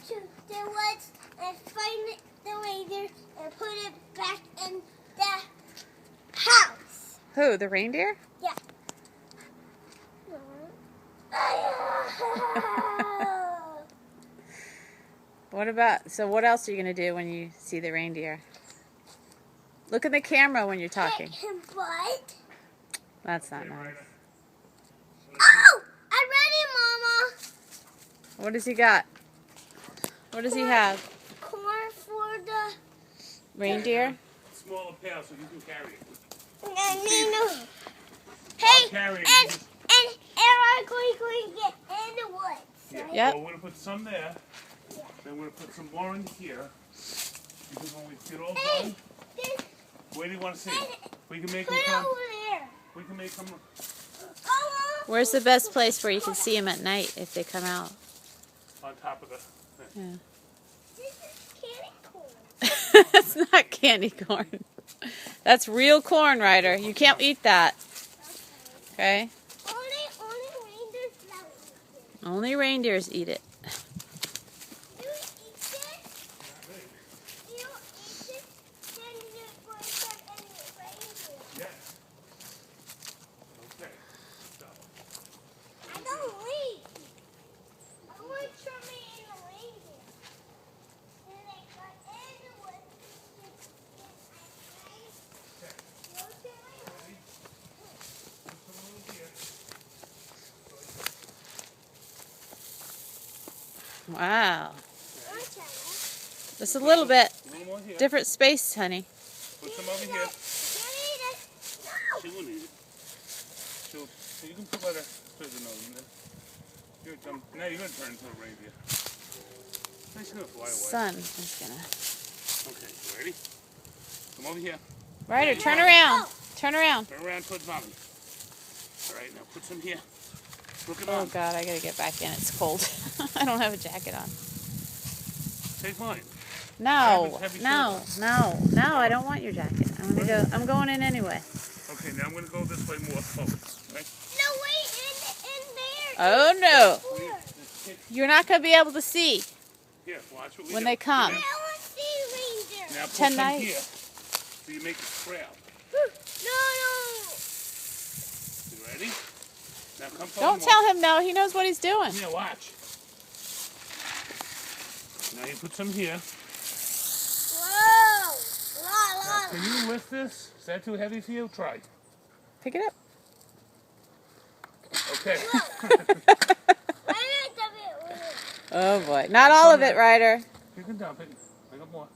to the woods and find the reindeer and put it back in the house. Who, the reindeer? Yeah. So what else are you going to do when you see the reindeer? Look at the camera when you're talking. Hit him, butt. That's not nice. Oh! I'm ready, Mama. What does he got? What does he have? Corn for the Reindeer? Smaller pail so you can carry it. no. I'll Hey, carry it. and I'm going to get in the woods. Yeah. Right? Yep. So we're going to put some there. Yeah. Then we're going to put some more in here. Because when we get all Hey, done, where do you want to see? We can make put them it come. over there. We can make them Where's the best place where you can see them at night if they come out? on top of the thing. Yeah. This is candy corn. That's not candy corn. That's real corn, Ryder. You can't eat that. Okay? Only reindeers love it. Only reindeers eat it. You eat it? You eat it, then you're going to have any reindeer. Yes. Okay. So, I don't eat. I want to try me in the reindeer. Then I got in the woods. Wow. Just a little bit. a little more here. Different space, honey. Put some over here. She will need it. So you can put like a further nose in there. Here it comes. Now you're going to turn into a reindeer. She's going to fly away. Sun is gonna. Okay, you ready? Come over here. Ryder, turn around. Turn around. Turn around towards mommy. All right, now put some here. Look it Oh on. God, I gotta get back in. It's cold. I don't have a jacket on. Take mine. No, Heavy no, no, no. I don't want your jacket. I'm gonna go. I'm going in anyway. Okay, now I'm going to go this way more forward. Right? No, wait, in there. Oh no! Here. You're not gonna be able to see Here, watch what we when do. they come. I want to see reindeer. Now put Tonight. some here so you make it sprout. No. You ready? Now come forward Don't more. tell him no. He knows what he's doing. Here, watch. Now you put some here. Whoa. Now, can you lift this? Is that too heavy for you? Try. Pick it up. Okay. Oh boy, not all of it, Ryder. You can dump it. I got more.